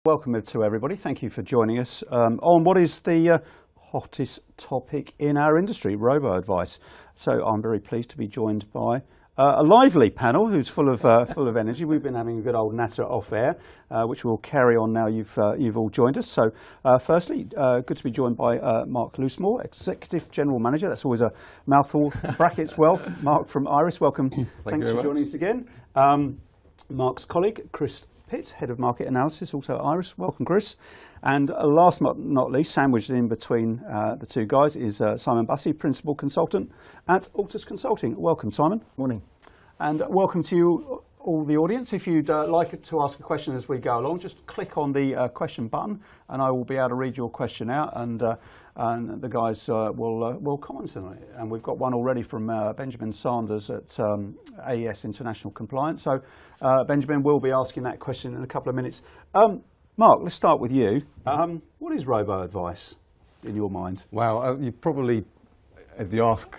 Welcome to everybody. Thank you for joining us on what is the hottest topic in our industry, robo-advice. So I'm very pleased to be joined by a lively panel who's full of energy. We've been having a good old natter off air, which we'll carry on now you've all joined us. So firstly, good to be joined by Mark Loosemore, Executive General Manager. That's always a mouthful. Brackets Wealth. Mark from Iris, welcome. Thanks for joining us again. Mark's colleague, Chris Pitt, Head of Market Analysis, also Iris. Welcome, Chris. And last but not least, sandwiched in between the two guys, is Simon Bussey, Principal Consultant at Altus Consulting. Welcome, Simon. Morning. And welcome to you, all the audience. If you'd like to ask a question as we go along, just click on the question button and I will be able to read your question out, and the guys will comment on it. And we've got one already from Benjamin Sanders at AES International Compliance. So Benjamin will be asking that question in a couple of minutes. Mark, let's start with you. What is robo-advice in your mind? Well, you probably, if you ask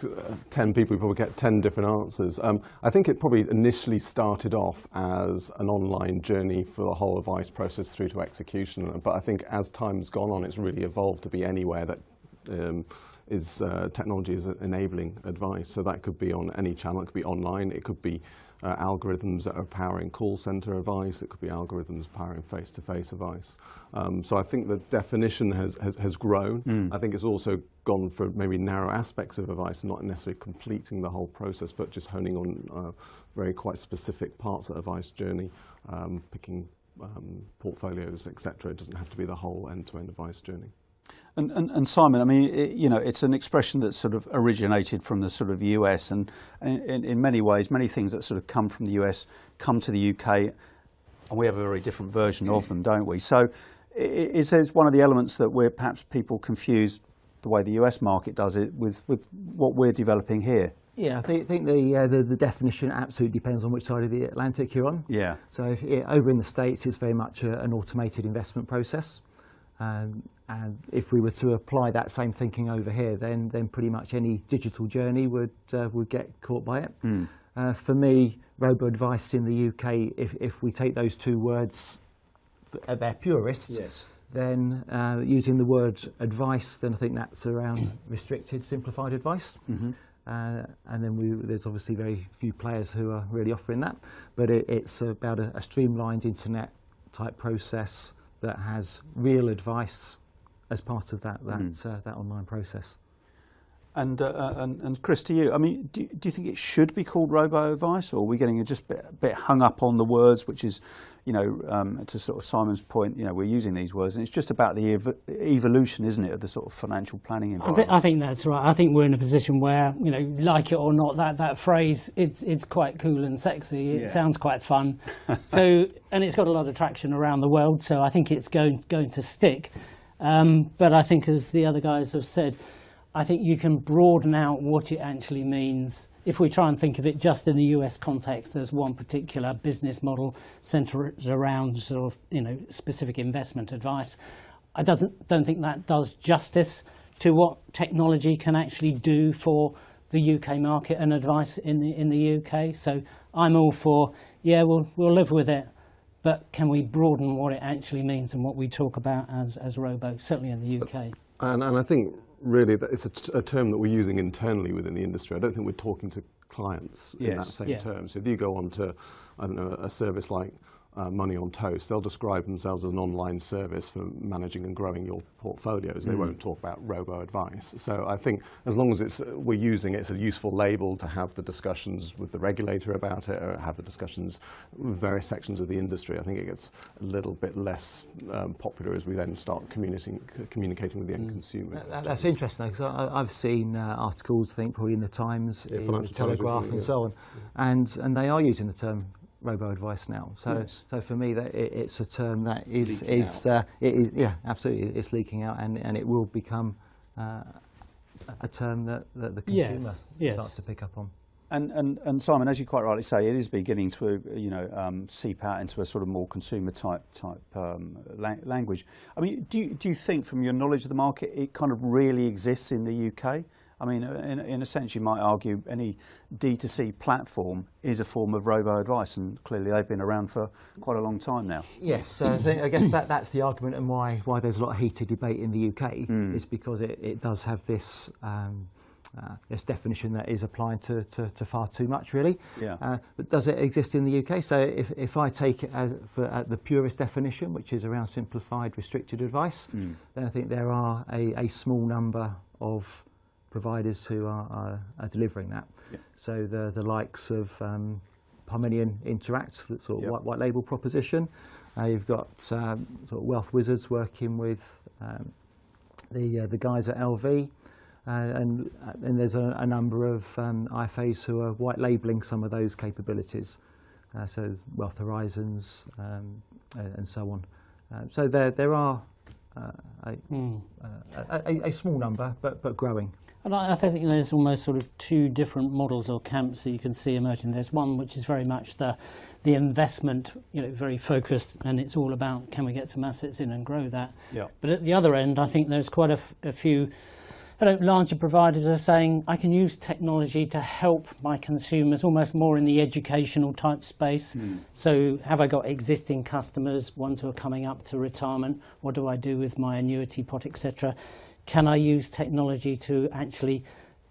10 people, you probably get 10 different answers. I think it probably initially started off as an online journey for the whole advice process through to execution. But I think as time's gone on, it's really evolved to be anywhere that technology is enabling advice. So that could be on any channel. It could be online. It could be algorithms that are powering call center advice. It could be algorithms powering face-to-face advice. So I think the definition has grown. I think it's also gone for maybe narrow aspects of advice, not necessarily completing the whole process, but just honing on very quite specific parts of the advice journey, picking portfolios, etc. It doesn't have to be the whole end-to-end advice journey. And Simon, I mean, it's an expression that sort of originated from the sort of US, and in many ways, many things that sort of come from the US come to the UK, and we have a very different version of them, don't we? So is there one of the elements that perhaps people confuse the way the US market does it with what we're developing here? Yeah, I think the definition absolutely depends on which side of the Atlantic you're on. Yeah. So over in the States, it's very much an automated investment process. And if we were to apply that same thinking over here, then pretty much any digital journey would get caught by it. For me, robo-advice in the UK, if we take those two words at their purest, yes, then using the word advice, then I think that's around restricted, simplified advice. And then there's obviously very few players who are really offering that. But it's about a streamlined internet type process that has real advice as part of that online process. And Chris, to you, I mean, do you think it should be called robo-advice, or are we getting just a bit hung up on the words, which is, to sort of Simon's point, we're using these words, and it's just about the evolution, isn't it, of the sort of financial planning environment? I think that's right. I think we're in a position where, like it or not, that phrase, it's quite cool and sexy. It sounds quite fun. So, and it's got a lot of traction around the world, so I think it's going to stick. But I think, as the other guys have said, I think you can broaden out what it actually means. If we try and think of it just in the US context as one particular business model centered around sort of, specific investment advice, I don't think that does justice to what technology can actually do for the UK market and advice in the UK. So I'm all for, we'll live with it, but can we broaden what it actually means and what we talk about as robo, certainly in the UK. And I think really that it's a term that we're using internally within the industry. I don't think we're talking to clients in that same term. So if you go on to, I don't know, a service like Money on Toast, they'll describe themselves as an online service for managing and growing your portfolios. They won't talk about robo-advice. So I think as long as we're using it, it's a useful label to have the discussions with the regulator about it, or have the discussions with various sections of the industry. I think it gets a little bit less popular as we then start communicating with the end consumer. That's interesting, because I've seen articles, I think probably in the Times, in the Telegraph, and so on, and they are using the term robo-advice now. So for me, that it's a term that is absolutely, it's leaking out, and it will become a term that the consumer starts to pick up on. And Simon, as you quite rightly say, it is beginning to seep out into a sort of more consumer type language. I mean, do you think, from your knowledge of the market, it kind of really exists in the UK? I mean, in a sense, you might argue any D2C platform is a form of robo-advice, and clearly they've been around for quite a long time now. Yes, so I guess that's the argument, and why there's a lot of heated debate in the UK is because it does have this this definition that is applying to far too much, really. Yeah. But does it exist in the UK? So if I take it as the purest definition, which is around simplified restricted advice, then I think there are a small number of providers who are delivering that. Yeah. So the likes of Parmenion Interact, that sort of white label proposition. You've got sort of Wealth Wizards working with the guys at LV. And there's a number of IFAs who are white labelling some of those capabilities, so Wealth Horizons and so on. So there are a small number, but growing. And I think there's almost sort of two different models or camps that you can see emerging. There's one which is very much the investment, very focused, and it's all about can we get some assets in and grow that. Yeah. But at the other end, I think there's quite a few larger providers are saying I can use technology to help my consumers almost more in the educational type space. So have I got existing customers, ones who are coming up to retirement? What do I do with my annuity pot, etc.? Can I use technology to actually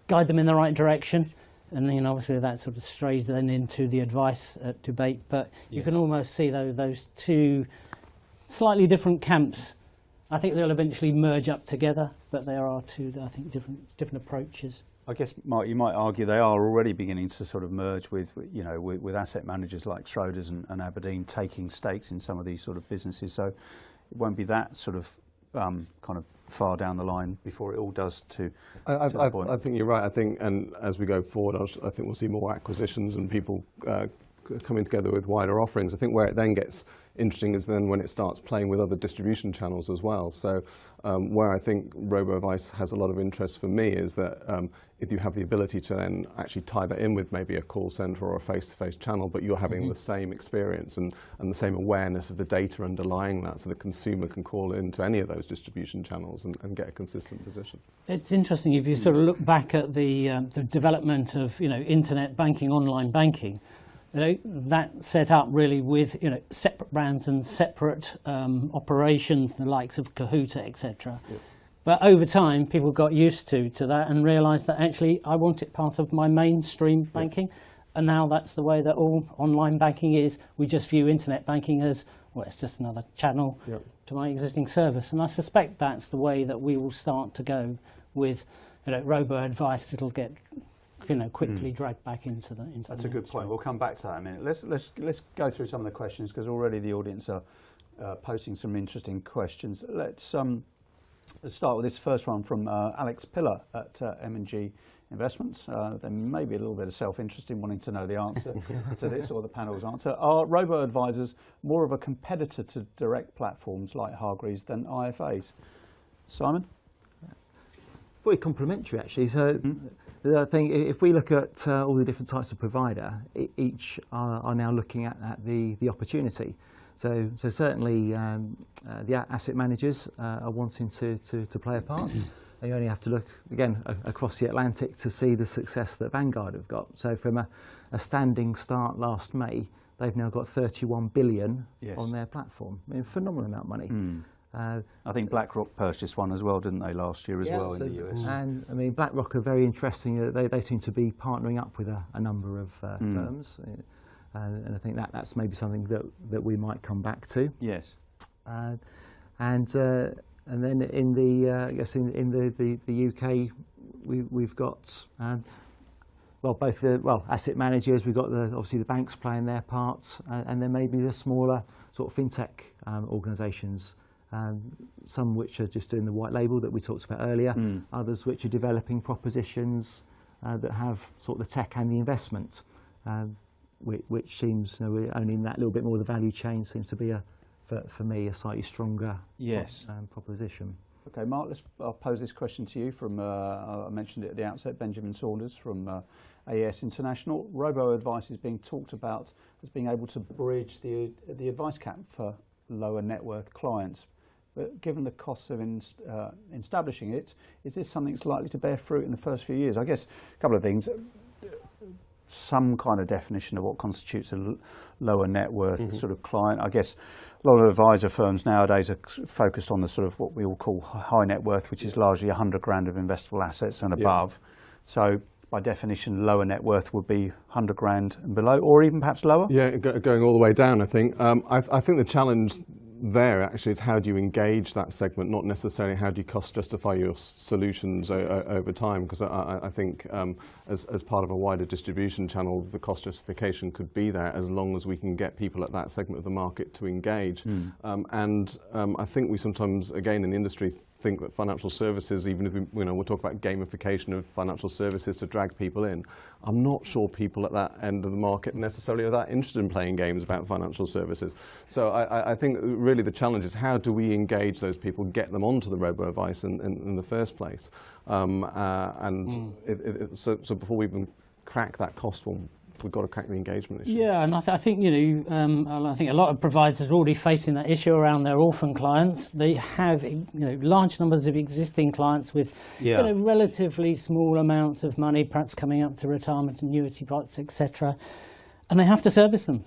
guide them in the right direction? And then obviously that sort of strays then into the advice debate. But you can almost see those two slightly different camps. I think they'll eventually merge up together, but there are two, I think, different approaches. I guess, Mark, you might argue they are already beginning to sort of merge with asset managers like Schroders and Aberdeen taking stakes in some of these sort of businesses. So it won't be that sort of kind of far down the line before it all does to that point. I think you're right. I think, and as we go forward, I think we'll see more acquisitions and people coming together with wider offerings. I think where it then gets interesting is then when it starts playing with other distribution channels as well. So where I think robo-advice has a lot of interest for me is that if you have the ability to then actually tie that in with maybe a call center or a face-to-face channel, but you're having the same experience and the same awareness of the data underlying that, so the consumer can call into any of those distribution channels and get a consistent position. It's interesting if you sort of look back at the development of internet banking, online banking. That set up really with separate brands and separate operations, the likes of Kahoot!, etc. Yeah. But over time, people got used to that and realised that actually I want it part of my mainstream banking, and now that's the way that all online banking is. We just view internet banking as it's just another channel to my existing service, and I suspect that's the way that we will start to go with robo-advice. It'll get quickly dragged back into the That's a good point. We'll come back to that in a minute. Let's go through some of the questions, because already the audience are posting some interesting questions. Let's start with this first one from Alex Pillar at M&G Investments. There may be a little bit of self-interest in wanting to know the answer to this, or the panel's answer. Are robo-advisors more of a competitor to direct platforms like Hargreaves than IFAs? Simon? Very complementary, actually. So I think if we look at all the different types of provider, each are now looking at the opportunity. So certainly the asset managers are wanting to play a part. You only have to look again across the Atlantic to see the success that Vanguard have got. So from a standing start last May, they've now got 31 billion on their platform. I mean, phenomenal amount of money. I think BlackRock purchased one as well, didn't they, last year as well in the US? And I mean, BlackRock are very interesting. They seem to be partnering up with a number of firms, and I think that's maybe something that we might come back to. Yes. And then in the I guess in the UK, we've got both asset managers. We've got obviously the banks playing their parts, and then maybe the smaller sort of fintech organisations. Some which are just doing the white label that we talked about earlier, others which are developing propositions that have sort of the tech and the investment, which seems only in that little bit more of the value chain seems to be for me a slightly stronger proposition. Okay, Mark, I'll pose this question to you from, I mentioned it at the outset, Benjamin Saunders from AES International. Robo-advice is being talked about as being able to bridge the advice gap for lower net worth clients. But given the costs of establishing it, is this something that's likely to bear fruit in the first few years? I guess a couple of things. Some kind of definition of what constitutes a lower net worth sort of client. I guess a lot of advisor firms nowadays are focused on the sort of what we all call high net worth, which is largely 100 grand of investable assets and above. So by definition, lower net worth would be 100 grand and below, or even perhaps lower? Yeah, going all the way down, I think. I think the challenge there actually is how do you engage that segment, not necessarily how do you cost justify your solutions over time, because I think as part of a wider distribution channel, the cost justification could be there as long as we can get people at that segment of the market to engage. I think we sometimes, again, in the industry, think that financial services, even if we'll talk about gamification of financial services to drag people in, I'm not sure people at that end of the market necessarily are that interested in playing games about financial services. So I think really the challenge is how do we engage those people, get them onto the robo-advice in the first place. So before we even crack that cost one, we've got to crack the engagement issue. Yeah, and I think I think a lot of providers are already facing that issue around their orphan clients. They have large numbers of existing clients with relatively small amounts of money, perhaps coming up to retirement annuity pots, etc. And they have to service them.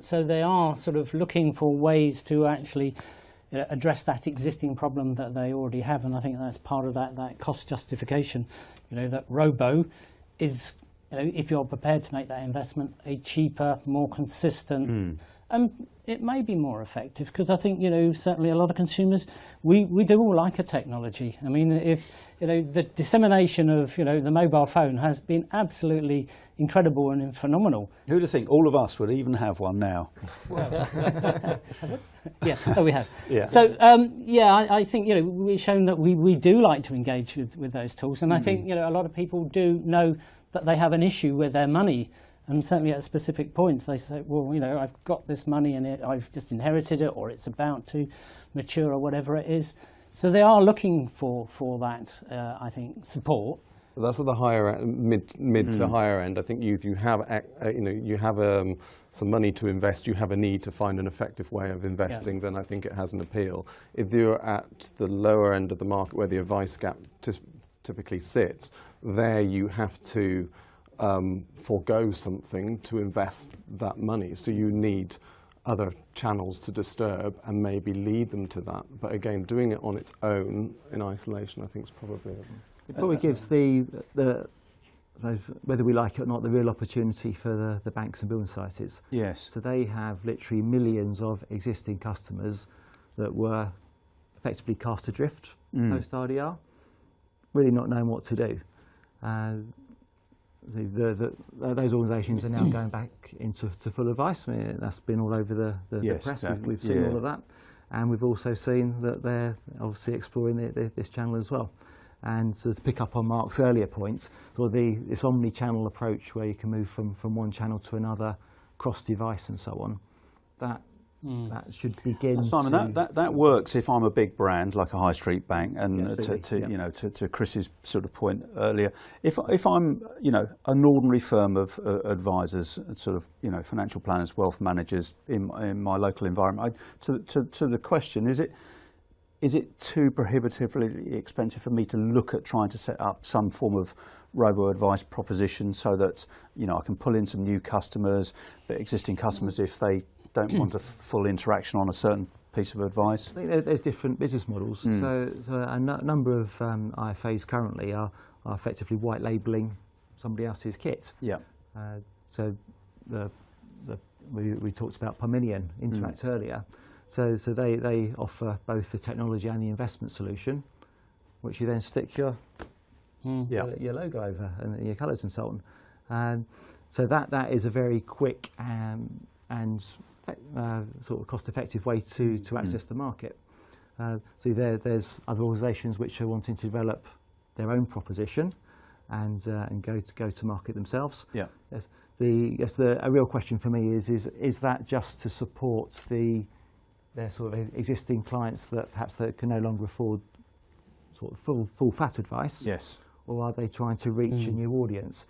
So they are sort of looking for ways to actually address that existing problem that they already have. And I think that's part of that cost justification. That robo is, if you're prepared to make that investment, a cheaper, more consistent, and it may be more effective, because I think certainly a lot of consumers, we do all like a technology. I mean, if the dissemination of the mobile phone has been absolutely incredible and phenomenal. Who'd have think all of us would even have one now? Yeah, we have. Yeah. So I think we've shown that we do like to engage with those tools, and I think a lot of people do know that they have an issue with their money, and certainly at specific points they say, well, I've got this money and I've just inherited it, or it's about to mature, or whatever it is. So they are looking for that, I think, support. That's at the higher end, mid to higher end. I think you have some money to invest. You have a need to find an effective way of investing. Then I think it has an appeal. If you're at the lower end of the market, where the advice gap typically sits, there you have to forego something to invest that money. So you need other channels to disturb and maybe lead them to that. But again, doing it on its own in isolation, I think is probably it probably gives whether we like it or not, the real opportunity for the banks and building societies. Yes. So they have literally millions of existing customers that were effectively cast adrift post RDR, really not knowing what to do. Those organisations are now going back into full advice. I mean, that's been all over the press. Exactly. We've seen all of that, and we've also seen that they're obviously exploring this channel as well. And so to pick up on Mark's earlier points, this omni-channel approach where you can move from one channel to another, cross-device and so on, that should begin. Simon, that works if I'm a big brand like a high street bank, and to Chris's sort of point earlier, if I'm an ordinary firm of advisors, sort of financial planners, wealth managers in my local environment, to the question, is it too prohibitively expensive for me to look at trying to set up some form of robo-advice proposition so that I can pull in some new customers, but existing customers, if they don't want a full interaction on a certain piece of advice? I think there's different business models. So a number of IFAs currently are effectively white labelling somebody else's kit. Yeah. So we talked about Parmenion Interact earlier. So they offer both the technology and the investment solution, which you then stick your logo over and your colours and so on. So that is a very quick and sort of cost-effective way to access the market. So there's other organisations which are wanting to develop their own proposition and go to market themselves. Yeah. Yes. A real question for me is that just to support their sort of existing clients that perhaps they can no longer afford sort of full fat advice? Yes. Or are they trying to reach a new audience?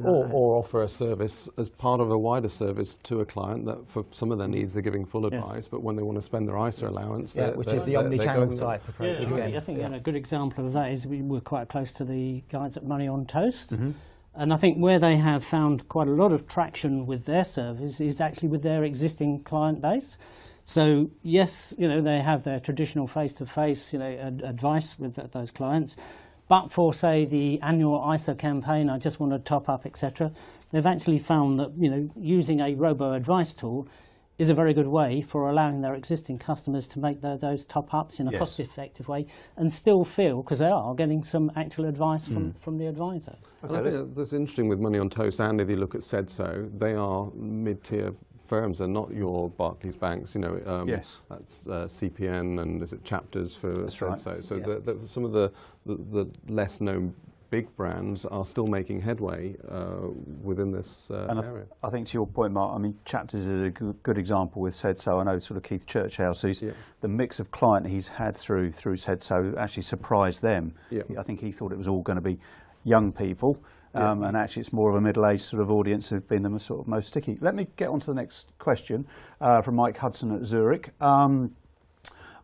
Or offer a service as part of a wider service to a client that for some of their needs they're giving full advice, but when they want to spend their ISA allowance, which is the omni-channel type approach. I think a good example of that is we were quite close to the guys at Money on Toast. And I think where they have found quite a lot of traction with their service is actually with their existing client base. So yes, they have their traditional face-to-face, advice with those clients. But for, say, the annual ISA campaign, I just want to top up, etc., they've actually found that, using a robo-advice tool is a very good way for allowing their existing customers to make those top-ups in a cost-effective way and still feel, because they are getting some actual advice from the advisor. I think that's interesting with Money on Toast, and if you look at SEDSO, they are mid-tier firms are not your Barclays banks, that's CPN and is it Chapters for SEDSO. Right. So some of the less known big brands are still making headway within this area. I think to your point, Mark, I mean, Chapters is a good example with SEDSO. I know sort of Keith Churchhouse, the mix of client he's had through SEDSO actually surprised them. I think he thought it was all going to be young people. And actually it's more of a middle-aged sort of audience who've been the sort of most sticky. Let me get on to the next question from Mike Hudson at Zurich.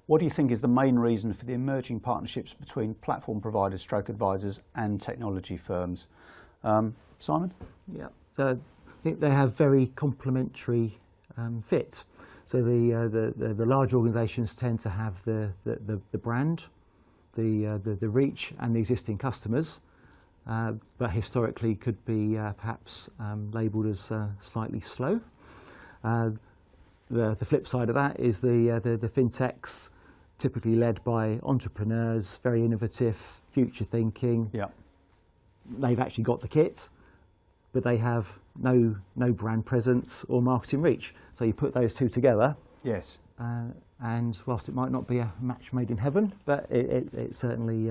What do you think is the main reason for the emerging partnerships between platform providers, stroke advisors and technology firms? Simon? Yeah, I think they have very complementary fit. So the large organisations tend to have the brand, the reach and the existing customers. But historically could be perhaps labelled as slightly slow. The flip side of that is the fintechs, typically led by entrepreneurs, very innovative, future thinking. They've actually got the kit, but they have no brand presence or marketing reach. So you put those two together. Yes. And whilst it might not be a match made in heaven, but it certainly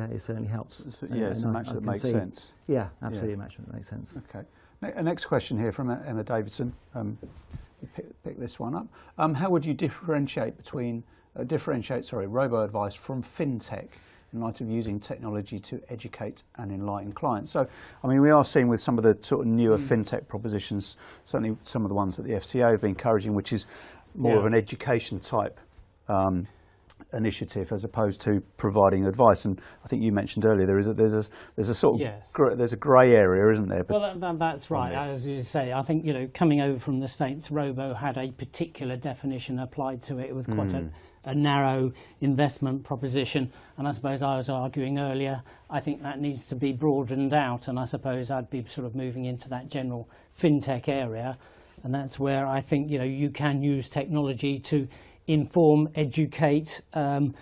helps. It's a match that makes sense. Yeah, absolutely, a match that makes sense. Okay. Next question here from Emma Davidson. Pick this one up. How would you differentiate robo-advice from fintech in light of using technology to educate and enlighten clients? So, I mean, we are seeing with some of the sort of newer fintech propositions, certainly some of the ones that the FCA have been encouraging, which is more of an education type initiative as opposed to providing advice. And I think you mentioned earlier there's a sort of there's a grey area, isn't there? Well, that's right. As you say, I think coming over from the States, robo had a particular definition applied to it with quite a narrow investment proposition. And I suppose I was arguing earlier, I think that needs to be broadened out. And I suppose I'd be sort of moving into that general fintech area. And that's where I think you can use technology to inform, educate, and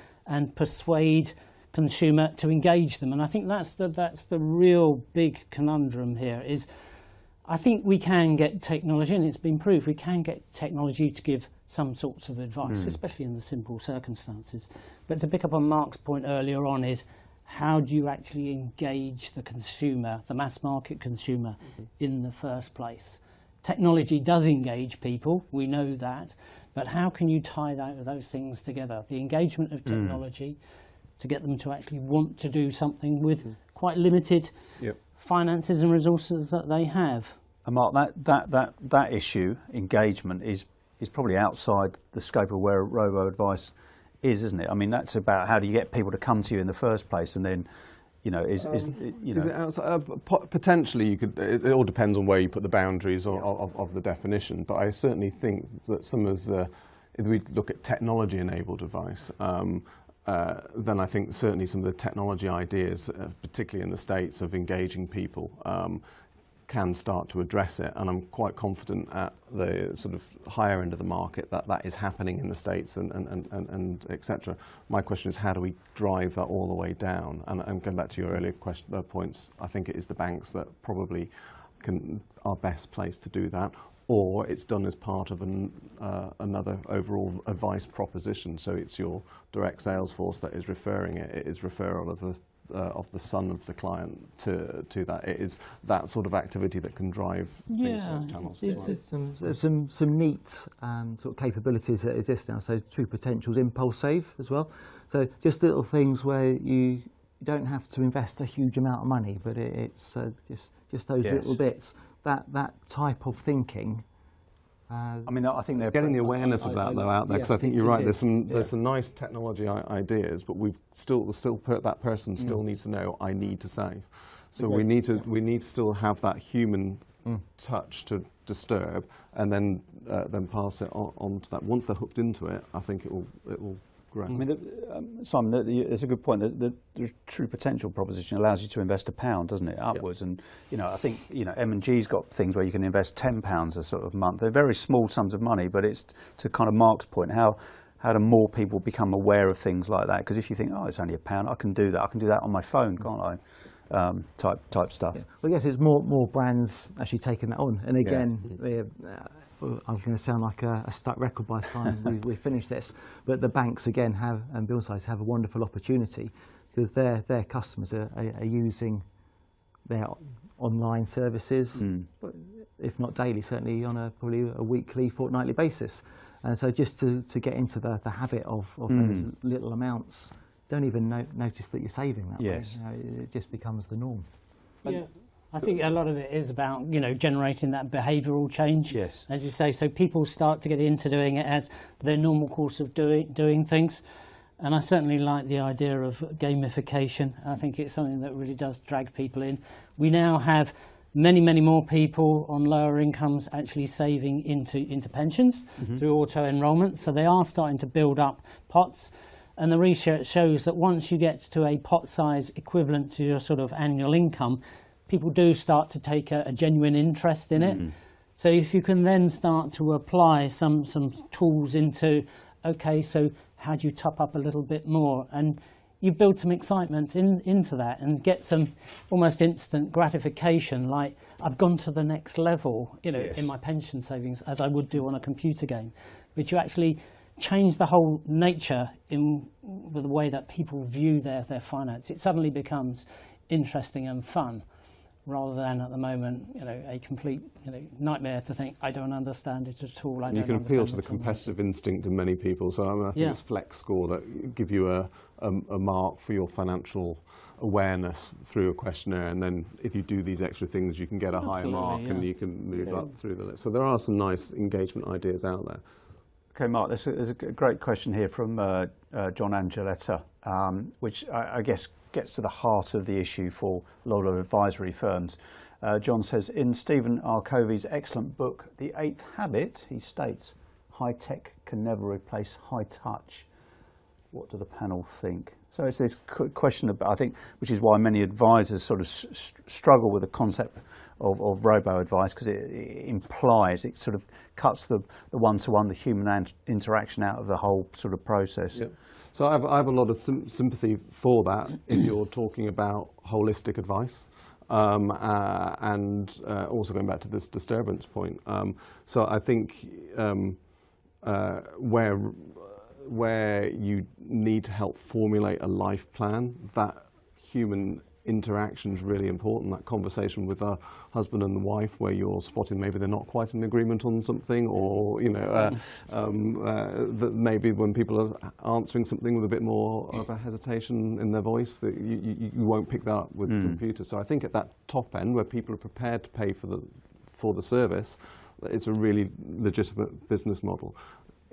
persuade consumer to engage them. And I think that's the real big conundrum here. Is I think we can get technology, and it's been proved we can get technology to give some sorts of advice, especially in the simple circumstances. But to pick up on Mark's point earlier on is, how do you actually engage the consumer, the mass market consumer, in the first place? Technology does engage people, we know that, but how can you tie those things together? The engagement of technology to get them to actually want to do something with quite limited finances and resources that they have. And Mark, that issue, engagement, is probably outside the scope of where robo-advice is, isn't it? I mean, that's about how do you get people to come to you in the first place, and then is it outside? Potentially, you could. It all depends on where you put the boundaries of the definition. But I certainly think that some of the, if we look at technology-enabled advice, then I think certainly some of the technology ideas, particularly in the States, of engaging people, can start to address it, and I'm quite confident at the sort of higher end of the market that is happening in the States and etc. My question is, how do we drive that all the way down? And going back to your earlier points, I think it is the banks that probably are best placed to do that, or it's done as part of another overall advice proposition. So it's your direct sales force that is referring it. It is referral of the son of the client to that. It is that sort of activity that can drive these sort of channels. There's some neat sort of capabilities that exist now. So True Potential's Impulse Save as well. So just little things where you don't have to invest a huge amount of money, but it's just those little bits that type of thinking. I mean, I think it's getting the awareness of that though out there, because I think you're right. There's some nice technology ideas, but that person still needs to know I need to save. So we need to still have that human touch to disturb, and then pass it on to that. Once they're hooked into it, I think it will grow. I mean, Simon, it's a good point. The true potential proposition allows you to invest £1, doesn't it, upwards? Yep. And I think M&G's got things where you can invest £10 a sort of month. They're very small sums of money, but it's to kind of Mark's point, how do more people become aware of things like that? Because if you think, oh, it's only £1, I can do that. I can do that on my phone, can't I? Type stuff. Yeah. Well, yes, there's more brands actually taking that on. And again, I'm going to sound like a stuck record by the time we finish this, but the banks again and building sites have a wonderful opportunity, because their customers are using their online services, if not daily, certainly on probably a weekly, fortnightly basis. And so just to get into the habit of those little amounts, don't even notice that you're saving that way. It just becomes the norm. Yeah. I think a lot of it is about, generating that behavioural change, yes, as you say. So people start to get into doing it as their normal course of doing things. And I certainly like the idea of gamification. I think it's something that really does drag people in. We now have many more people on lower incomes actually saving into pensions through auto-enrolment. So they are starting to build up pots. And the research shows that once you get to a pot size equivalent to your sort of annual income, people do start to take a genuine interest in it. So if you can then start to apply some tools into, okay, so how do you top up a little bit more? And you build some excitement into that and get some almost instant gratification, like I've gone to the next level, in my pension savings, as I would do on a computer game. But you actually change the whole nature with the way that people view their finance. It suddenly becomes interesting and fun, rather than at the moment, a complete nightmare to think, I don't understand it at all. You can appeal to the competitive instinct in many people. So I think it's Flex Score that give you a mark for your financial awareness through a questionnaire, and then if you do these extra things, you can get a higher mark, and you can move up through the list. So there are some nice engagement ideas out there. Okay, Mark, there's a great question here from John Angeletta, which I guess gets to the heart of the issue for a lot of advisory firms. John says, in Stephen R. Covey's excellent book, The Eighth Habit, he states, high tech can never replace high touch. What do the panel think? So it's this question about, I think, which is why many advisors sort of struggle with the concept of robo-advice, because it implies, it sort of cuts the one-to-one, the human interaction out of the whole sort of process. Yep. So I have a lot of sympathy for that if you're talking about holistic advice, and also going back to this disturbance point. So I think where you need to help formulate a life plan, that human interaction is really important. That conversation with a husband and wife where you're spotting maybe they're not quite in agreement on something, or that maybe when people are answering something with a bit more of a hesitation in their voice, that you won't pick that up with the computer. So I think at that top end, where people are prepared to pay for the service, it's a really legitimate business model.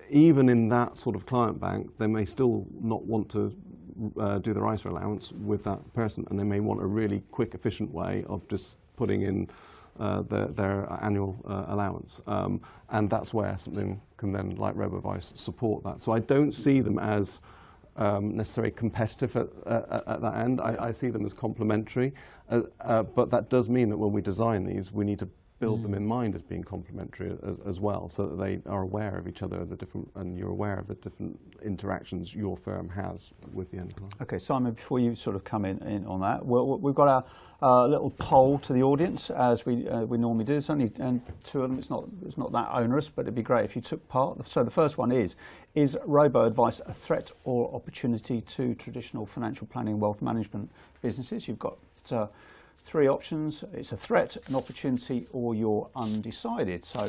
Even in that sort of client bank, they may still not want to do their ISA allowance with that person, and they may want a really quick, efficient way of just putting in their annual allowance. And that's where something can then, like robo-advice, support that. So I don't see them as necessarily competitive at that end. I see them as complementary, but that does mean that when we design these, we need to build them in mind as being complementary as well, so that they are aware of each other, and you're aware of the different interactions your firm has with the end client. Okay, Simon, before you sort of come in on that, we've got our little poll to the audience, as we normally do. It's only two of them. It's not that onerous, but it'd be great if you took part. So the first one is robo-advice a threat or opportunity to traditional financial planning and wealth management businesses? You've got three options. It's a threat, an opportunity, or you're undecided. So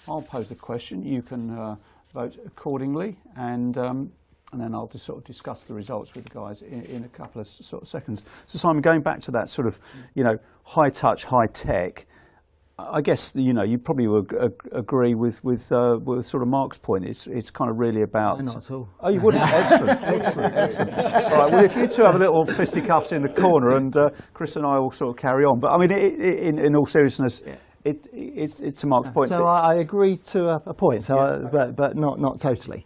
I'll pose the question. You can vote accordingly, and then I'll just sort of discuss the results with the guys in a couple of sort of seconds. So Simon, going back to that sort of, high touch, high tech, I guess you probably would agree with sort of Mark's point. It's kind of really about. Not at all. Oh, you wouldn't? Excellent. All right. Well, if you two have a little fisticuffs in the corner, and Chris and I will sort of carry on. But I mean, in all seriousness, it's to Mark's point. So I agree to a point. So, yes, but not totally.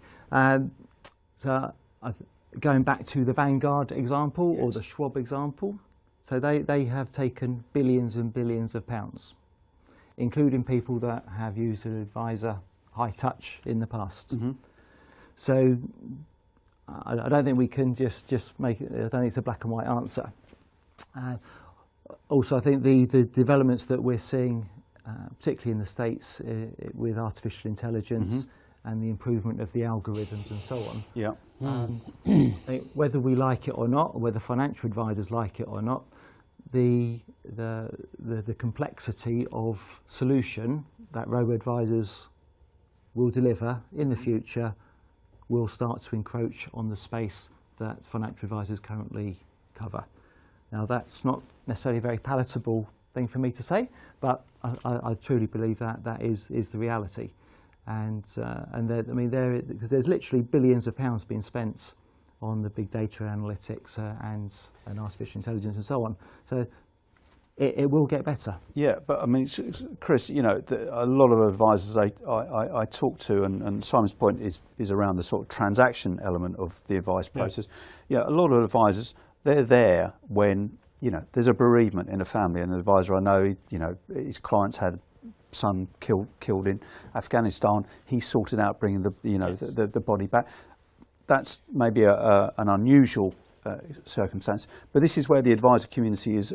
Going back to the Vanguard example, yes, or the Schwab example, so they have taken billions and billions of pounds, including people that have used an advisor high touch in the past. Mm-hmm. So I don't think we can just make it, I don't think it's a black and white answer. Also, I think the developments that we're seeing, particularly in the States, with artificial intelligence, mm-hmm, and the improvement of the algorithms and so on. Yeah. Whether we like it or not, or whether financial advisors like it or not, the complexity of solution that robo-advisors will deliver in the future will start to encroach on the space that financial advisors currently cover. Now, that's not necessarily a very palatable thing for me to say, but I truly believe that is the reality. And because there's literally billions of pounds being spent on the big data analytics and artificial intelligence and so on. So it will get better. Yeah, but I mean, Chris, a lot of advisors I talk to, and Simon's point is around the sort of transaction element of the advice process. Yeah, a lot of advisors, they're there when there's a bereavement in a family. An advisor I know, his clients had son killed in Afghanistan. He sorted out bringing the body back. That's maybe an unusual circumstance, but this is where the advisor community has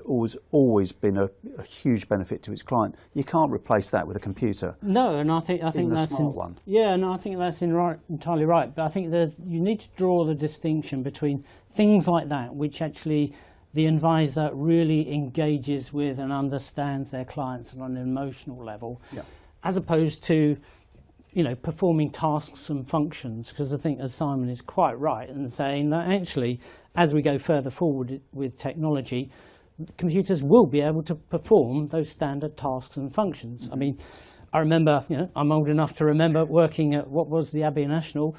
always been a huge benefit to its client. You can't replace that with a computer. No, and I think that's smart one. Yeah, no, I think that's entirely right. But I think you need to draw the distinction between things like that, which actually the advisor really engages with and understands their clients on an emotional level, as opposed to performing tasks and functions. Because I think, as Simon is quite right in saying that actually, as we go further forward with technology, computers will be able to perform those standard tasks and functions. Mm-hmm. I mean, I remember, I'm old enough to remember working at what was the Abbey National,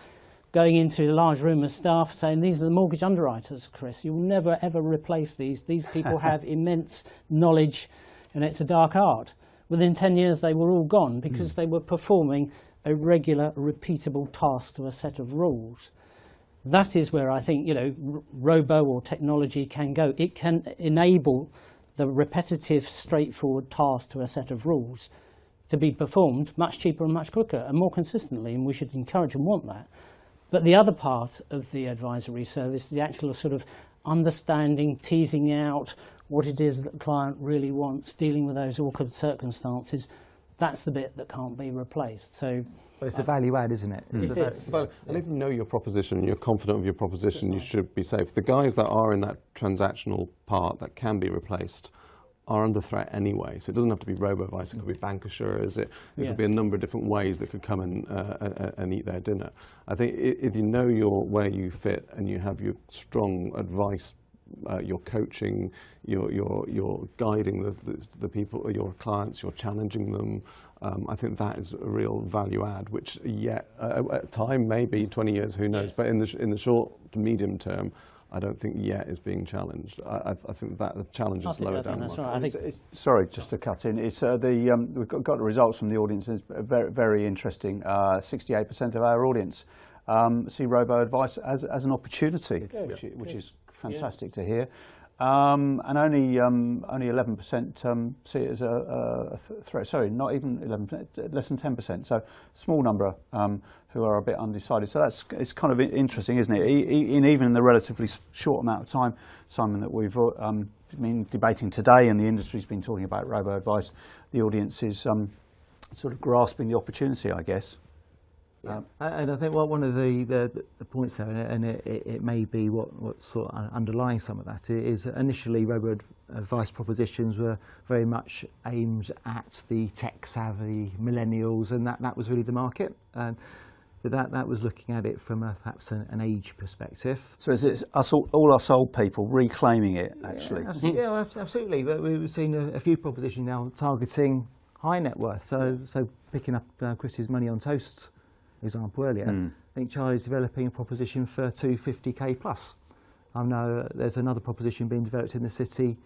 going into a large room of staff saying, these are the mortgage underwriters, Chris. You'll never, ever replace these. These people have immense knowledge, and it's a dark art. Within 10 years, they were all gone because they were performing a regular, repeatable task to a set of rules. That is where I think, robo or technology can go. It can enable the repetitive, straightforward task to a set of rules to be performed much cheaper and much quicker and more consistently, and we should encourage and want that. But the other part of the advisory service, the actual sort of understanding, teasing out what it is that the client really wants, dealing with those awkward circumstances, that's the bit that can't be replaced. So it's the value add, isn't it? It is. But I think if you know your proposition and you're confident of your proposition, you should be safe. The guys that are in that transactional part that can be replaced are under threat anyway. So it doesn't have to be robo-advice, it could be bancassurers, it could be a number of different ways that could come and eat their dinner. I think if you know where you fit and you have your strong advice, your coaching, you're guiding the people, your clients, you're challenging them. I think that is a real value add, which at time maybe 20 years, who knows? Yes. But in the short to medium term, I don't think yet is being challenged. I think that the challenge is lower down. That's right. Sorry, just to cut in. It's we've got the results from the audience. It's very, very interesting. 68% of our audience see robo-advice as an opportunity, which is fantastic to hear. And only 11% see it as a threat. Sorry, not even 11%, less than 10%. So small number who are a bit undecided. So it's kind of interesting, isn't it? Even in the relatively short amount of time, Simon, that we've been debating today, and the industry's been talking about robo-advice, the audience is sort of grasping the opportunity, I guess. Yeah. And I think one of the points there, and it may be what's sort of underlying some of that, is initially robo-advice propositions were very much aimed at the tech-savvy millennials, and that was really the market. But that was looking at it from perhaps an age perspective. So is it all us old people reclaiming it, actually? Yeah, absolutely. But we've seen a few propositions now targeting high net worth. So picking up Chris's Money on Toast example earlier, I think Charlie's developing a proposition for 250k plus. I know there's another proposition being developed in the city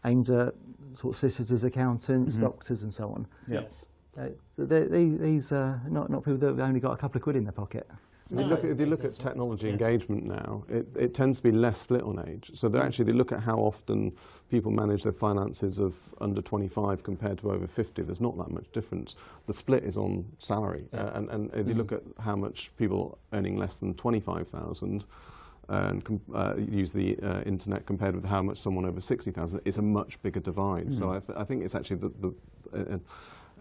aimed at sort of solicitors, accountants, doctors, and so on. Yes. These are not people that have only got a couple of quid in their pocket. If you look at technology engagement now, it tends to be less split on age. So they look at how often people manage their finances of under 25 compared to over 50. There's not that much difference. The split is on salary. And if you look at how much people earning less than 25,000 and use the internet compared with how much someone over 60,000, it's a much bigger divide. So I think it's actually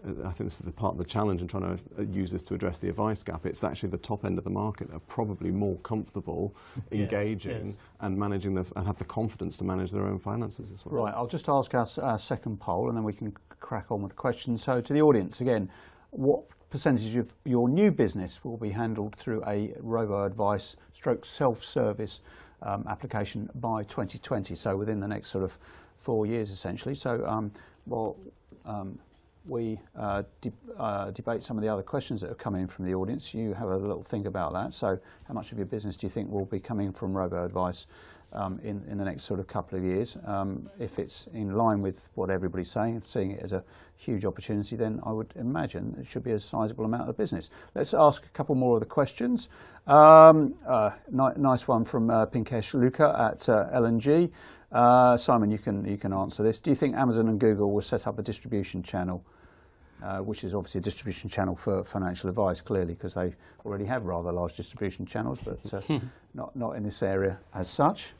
I think this is the part of the challenge in trying to use this to address the advice gap. It's actually the top end of the market that are probably more comfortable engaging and managing and have the confidence to manage their own finances as well. Right, I'll just ask our second poll and then we can crack on with the questions. So to the audience again, what percentage of your new business will be handled through a robo-advice stroke self-service application by 2020, so within the next sort of 4 years essentially. So we debate some of the other questions that have come in from the audience. You have a little think about that. So how much of your business do you think will be coming from robo-advice in the next sort of couple of years? If it's in line with what everybody's saying and seeing it as a huge opportunity, then I would imagine it should be a sizable amount of the business. Let's ask a couple more of the questions. Nice one from Pinkesh Luka at L&G. Simon, you can answer this. Do you think Amazon and Google will set up a distribution channel, which is obviously a distribution channel for financial advice, clearly, because they already have rather large distribution channels, but not in this area as such?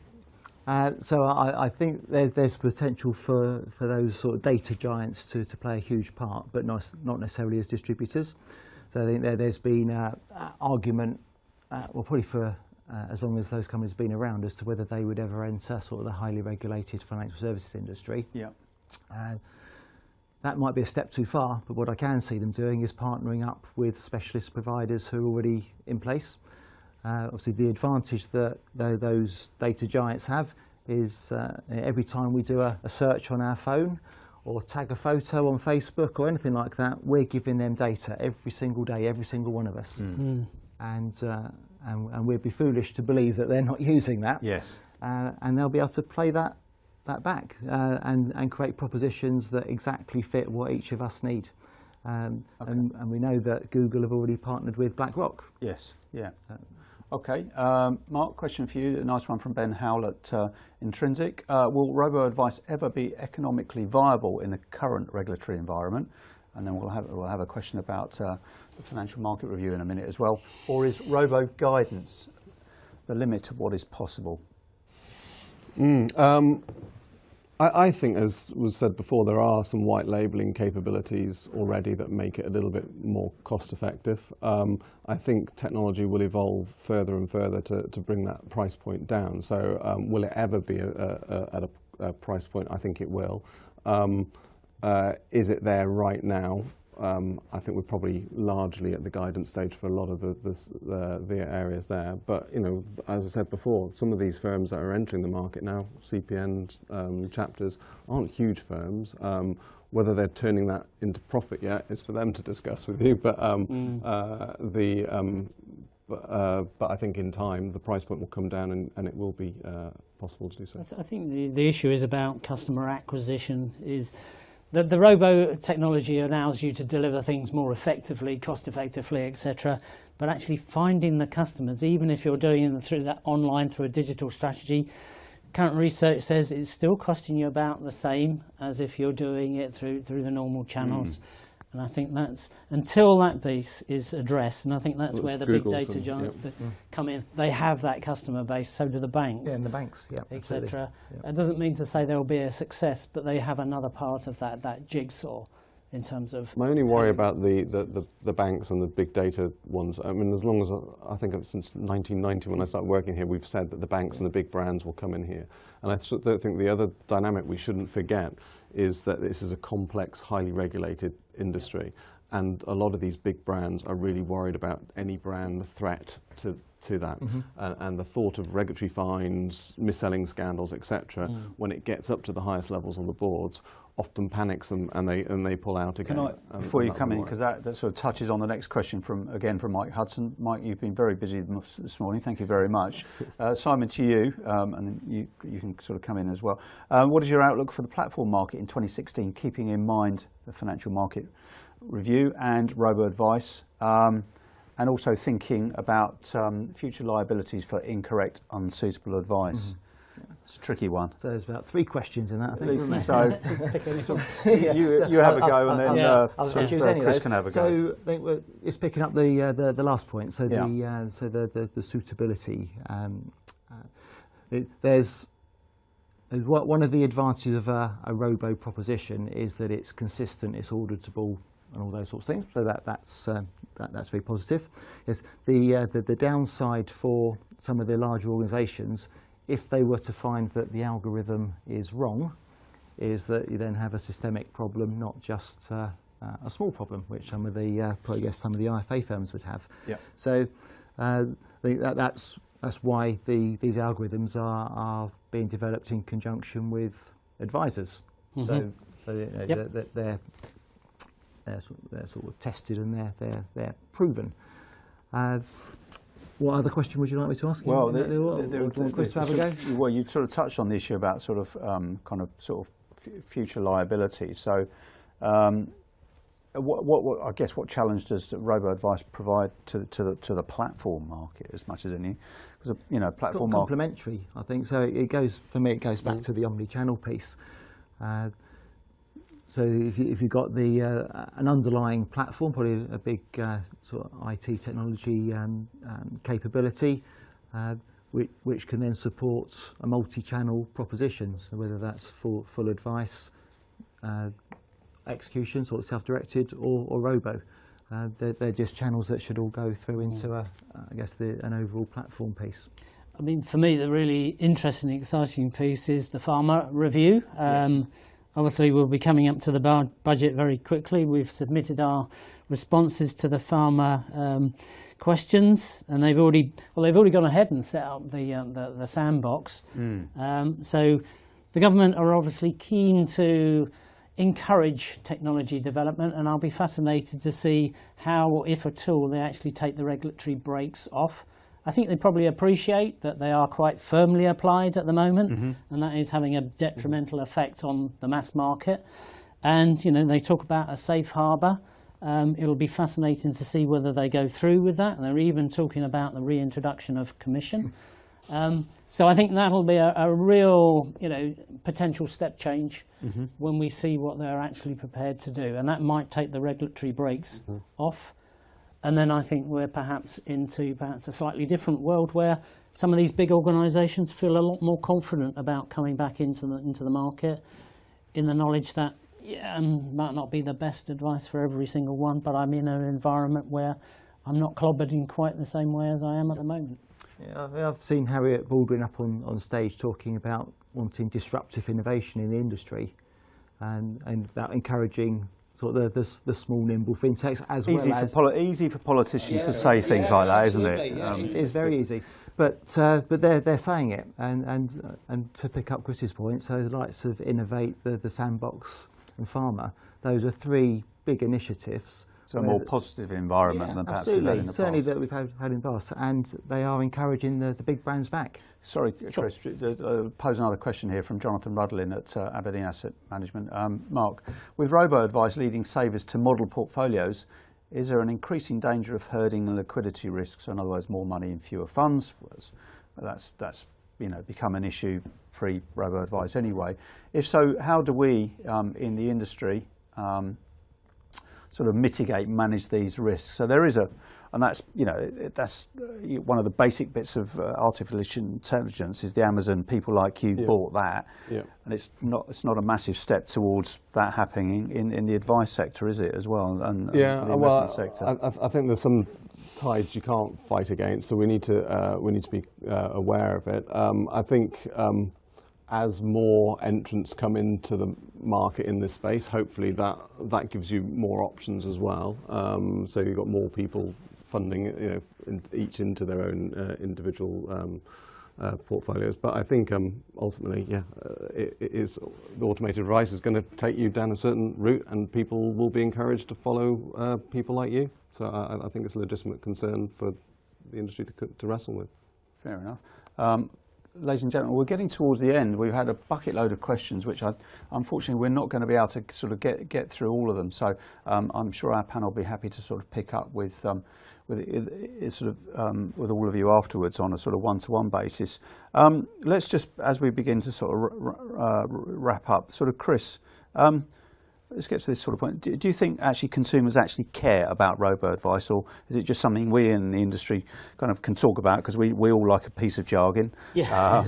So I think there's potential for those sort of data giants to play a huge part, but not necessarily as distributors. So I think there's been argument, well, probably for as long as those companies have been around, as to whether they would ever enter sort of the highly regulated financial services industry. Yeah. That might be a step too far, but what I can see them doing is partnering up with specialist providers who are already in place. Obviously, the advantage that those data giants have is every time we do a search on our phone or tag a photo on Facebook or anything like that, we're giving them data every single day, every single one of us. And we'd be foolish to believe that they're not using that. Yes. And they'll be able to play that back and create propositions that exactly fit what each of us need. And we know that Google have already partnered with BlackRock. Yes, yeah. Okay, Mark, question for you, a nice one from Ben Howell at Intrinsic. Will robo-advice ever be economically viable in the current regulatory environment? And then we'll have a question about the financial market review in a minute as well. Or is robo-guidance the limit of what is possible? I think, as was said before, there are some white labelling capabilities already that make it a little bit more cost effective. I think technology will evolve further and further to bring that price point down. So will it ever be at a price point? I think it will. Is it there right now? I think we're probably largely at the guidance stage for a lot of the areas there. But, you know, as I said before, some of these firms that are entering the market now, CPN chapters, aren't huge firms. Whether they're turning that into profit yet is for them to discuss with you. But but I think in time the price point will come down and it will be possible to do so. I think the issue is about customer acquisition. Is the robo technology allows you to deliver things more effectively, cost effectively, etc. But actually finding the customers, even if you're doing it through that online, through a digital strategy, current research says it's still costing you about the same as if you're doing it through the normal channels. And I think that's, until that piece is addressed, and I think that's where the big data giants come in. They have that customer base, so do the banks. Yeah, and the banks, etc. That doesn't mean to say there will be a success, but they have another part of that jigsaw in terms of... My only worry about the banks and the big data ones, I mean, as long as, I think since 1990 when I started working here, we've said that the banks and the big brands will come in here. And I think the other dynamic we shouldn't forget is that this is a complex, highly regulated industry. And a lot of these big brands are really worried about any brand threat to to that, and the thought of regulatory fines, mis-selling scandals, etc., when it gets up to the highest levels on the boards, often panics them, and they pull out again. Before you come in, because that sort of touches on the next question from Mike Hudson. Mike, you've been very busy this morning. Thank you very much. Simon, to you, and then you can sort of come in as well. What is your outlook for the platform market in 2016, keeping in mind the Financial Market Review and robo-advice, and also thinking about future liabilities for incorrect, unsuitable advice? It's a tricky one. So there's about 3 questions in that, I think. So you have a go, and then Chris can have a go. So I think it's picking up the last point. So the suitability. There's one of the advantages of a robo proposition is that it's consistent, it's auditable, and all those sorts of things. So that's very positive. Yes, the downside for some of the larger organisations, if they were to find that the algorithm is wrong, is that you then have a systemic problem, not just a small problem, which some of the IFA firms would have. Yep. So that's why these algorithms are being developed in conjunction with advisors. So they're sort of tested and they're proven. What other question would you like me to ask you? Well, Chris to have a go? Well, you sort of touched on the issue about sort of future liability. So, I guess what challenge does robo-advice provide to the platform market as much as any? Because platform market complementary, I think. So it goes back to the omni-channel piece. So if you've got an underlying platform, probably a big sort of IT technology capability, which can then support a multi-channel proposition. So whether that's full advice, execution, sort of self-directed, or robo, they're just channels that should all go through into an overall platform piece. I mean, for me, the really interesting, exciting piece is the Pharma Review. Yes. Obviously, we'll be coming up to the budget very quickly. We've submitted our responses to the Pharma questions, and they've already gone ahead and set up the sandbox. So the government are obviously keen to encourage technology development, and I'll be fascinated to see how, if at all, they actually take the regulatory brakes off. I think they probably appreciate that they are quite firmly applied at the moment, and that is having a detrimental effect on the mass market. And they talk about a safe harbour. It'll be fascinating to see whether they go through with that. And they're even talking about the reintroduction of commission. So I think that'll be a real, potential step change when we see what they're actually prepared to do, and that might take the regulatory brakes off. And then I think we're perhaps into a slightly different world where some of these big organisations feel a lot more confident about coming back into the market, in the knowledge that might not be the best advice for every single one, but I'm in an environment where I'm not clobbered in quite the same way as I am at the moment. Yeah, I've seen Harriet Baldwin up on stage talking about wanting disruptive innovation in the industry, and about encouraging sort of the small, nimble fintechs as easy for politicians to say things like that, isn't it? It's very easy, but they're saying it, and to pick up Chris's point, so the likes of Innovate, the Sandbox, and Pharma, those are 3 big initiatives. So a more positive environment than perhaps we've had in the past. Certainly that we've had in the past, and they are encouraging the big brands back. Sorry, Chris, pose another question here from Jonathan Rudlin at Aberdeen Asset Management. Mark, with robo-advice leading savers to model portfolios, is there an increasing danger of herding and liquidity risks? In other words, more money in fewer funds? That's become an issue pre-robo-advice anyway. If so, how do we in the industry sort of manage these risks? So there is and that's that's one of the basic bits of artificial intelligence is the Amazon People Like You bought that, and it's not a massive step towards that happening in the advice sector, is it, as well? And the investment sector. I think there's some tides you can't fight against, so we need to be aware of it. I think as more entrants come into the market in this space, hopefully that gives you more options as well. So you've got more people funding, each into their own individual portfolios. But I think ultimately, it is the automated advice is going to take you down a certain route, and people will be encouraged to follow people like you. So I think it's a legitimate concern for the industry to wrestle with. Fair enough. Ladies and gentlemen, we're getting towards the end. We've had a bucket load of questions, which unfortunately we're not going to be able to sort of get through all of them. So I'm sure our panel will be happy to sort of pick up with all of you afterwards on a sort of one-to-one basis. Let's just, as we begin to sort of wrap up, sort of Chris, let's get to this sort of point. Do you think actually consumers actually care about robo-advice, or is it just something we in the industry kind of can talk about because we all like a piece of jargon? Yeah.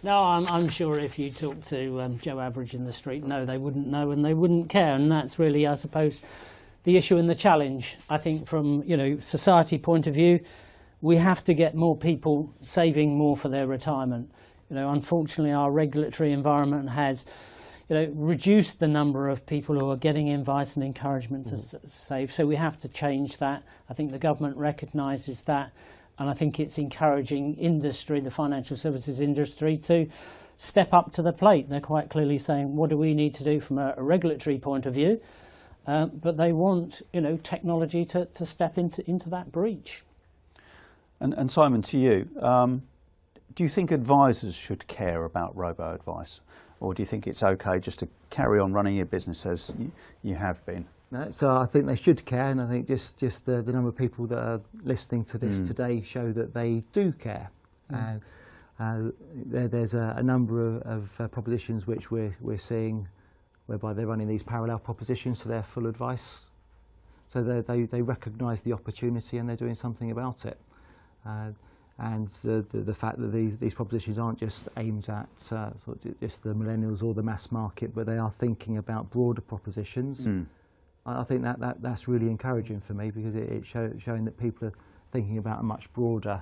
No, I'm sure if you talk to Joe Average in the street, no, they wouldn't know and they wouldn't care, and that's really, I suppose, the issue and the challenge. I think from society point of view, we have to get more people saving more for their retirement. Unfortunately, our regulatory environment has reduced the number of people who are getting advice and encouragement to save. So we have to change that. I think the government recognises that, and I think it's encouraging industry, the financial services industry, to step up to the plate. They're quite clearly saying, what do we need to do from a regulatory point of view? But they want technology to step into that breach. And Simon, to you, do you think advisors should care about robo-advice? Or do you think it's okay just to carry on running your business as you have been? No, so I think they should care, and I think just the number of people that are listening to this today show that they do care. There's a number of propositions which we're seeing whereby they're running these parallel propositions to their full advice. So they recognise the opportunity and they're doing something about it. And the fact that these propositions aren't just aimed at sort of just the millennials or the mass market, but they are thinking about broader propositions. I think that's really encouraging for me, because it's showing that people are thinking about a much broader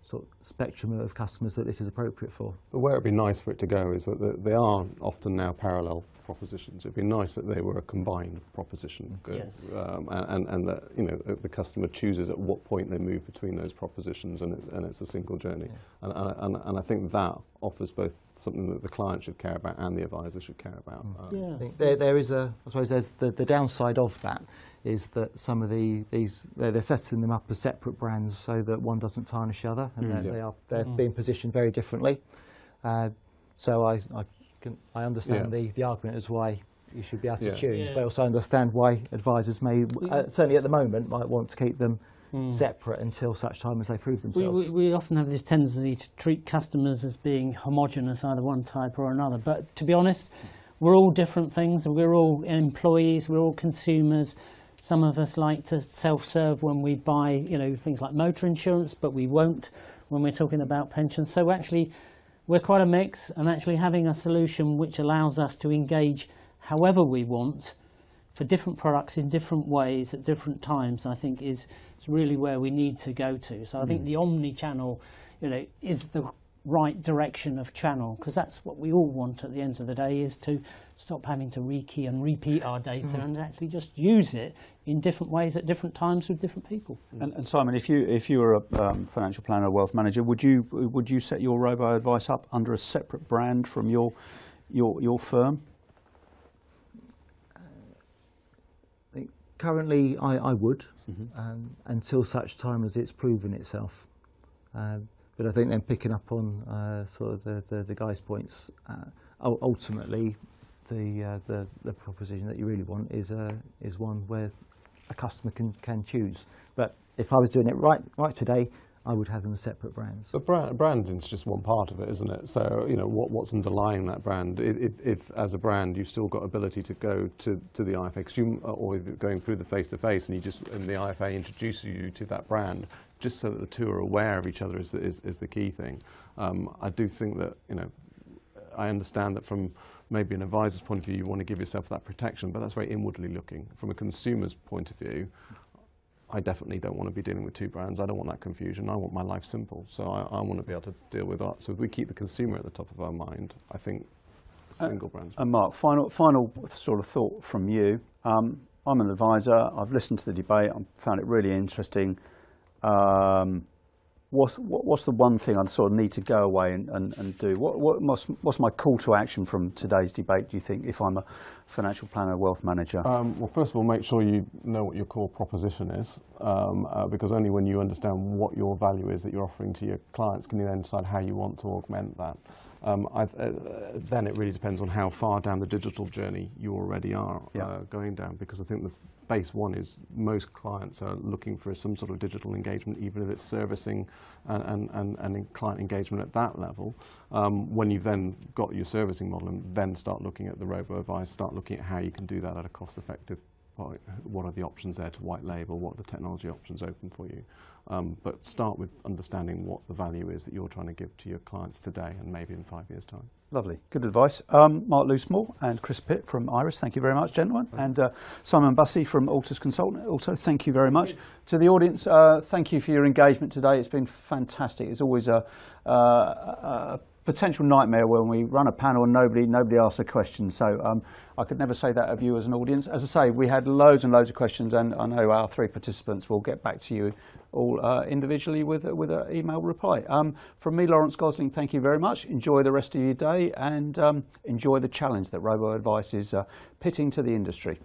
sort of spectrum of customers that this is appropriate for. But where it'd be nice for it to go is that they are often now parallel propositions. It'd be nice that they were a combined proposition, and that the customer chooses at what point they move between those propositions, and it's a single journey. And I think that offers both something that the client should care about and the advisor should care about. I think there is I suppose there's the downside of that is that some of they're setting them up as separate brands so that one doesn't tarnish the other, and they're being positioned very differently. So I understand the argument as why you should be able to choose, but I also understand why advisors may, certainly at the moment, might want to keep them separate until such time as they prove themselves. We often have this tendency to treat customers as being homogenous, either one type or another. But to be honest, we're all different things. We're all employees. We're all consumers. Some of us like to self-serve when we buy, things like motor insurance, but we won't when we're talking about pensions. So actually, we're quite a mix, and actually having a solution which allows us to engage however we want for different products in different ways at different times, I think is really where we need to go to. So I think the omni-channel, is the right direction of channel, because that's what we all want at the end of the day, is to stop having to rekey and repeat our data and actually just use it in different ways at different times with different people. And Simon, if you were a financial planner or wealth manager, would you set your robo-advice up under a separate brand from your firm? Currently, I would, until such time as it's proven itself. But I think then picking up on sort of the guys' points, ultimately the proposition that you really want is one where a customer can choose. But if I was doing it right today, I would have them as separate brands. But branding is just one part of it, isn't it? So what's underlying that brand? If as a brand you've still got ability to go to the IFA, or going through the face-to-face, and the IFA introduces you to that brand, just so that the two are aware of each other is the key thing. I do think that I understand that from maybe an advisor's point of view, you want to give yourself that protection, but that's very inwardly looking. From a consumer's point of view, I definitely don't want to be dealing with two brands. I don't want that confusion. I want my life simple. So I want to be able to deal with that. So if we keep the consumer at the top of our mind, I think single brands. And Mark, final sort of thought from you. I'm an advisor, I've listened to the debate, I found it really interesting. What's the one thing I sort of need to go away and do? What's my call to action from today's debate, do you think, if I'm a financial planner, wealth manager? Well, first of all, make sure you know what your core proposition is, because only when you understand what your value is that you're offering to your clients can you then decide how you want to augment that. Then it really depends on how far down the digital journey you already are going down, because I think the base one is most clients are looking for some sort of digital engagement, even if it's servicing and client engagement at that level. When you've then got your servicing model, and then start looking at the robo-advice, start looking at how you can do that at a cost-effective point. What are the options there to white label? What are the technology options open for you? But start with understanding what the value is that you're trying to give to your clients today and maybe in 5 years' time. Lovely, good advice. Mark Loosemore and Chris Pitt from Iris, thank you very much, gentlemen. And Simon Bussey from Altus Consultant, also thank you very much. To the audience, thank you for your engagement today. It's been fantastic. It's always a potential nightmare when we run a panel and nobody asks a question. So I could never say that of you as an audience. As I say, we had loads and loads of questions, and I know our 3 participants will get back to you all individually with an email reply. From me, Lawrence Gosling, thank you very much. Enjoy the rest of your day, and enjoy the challenge that robo-advice is pitting to the industry.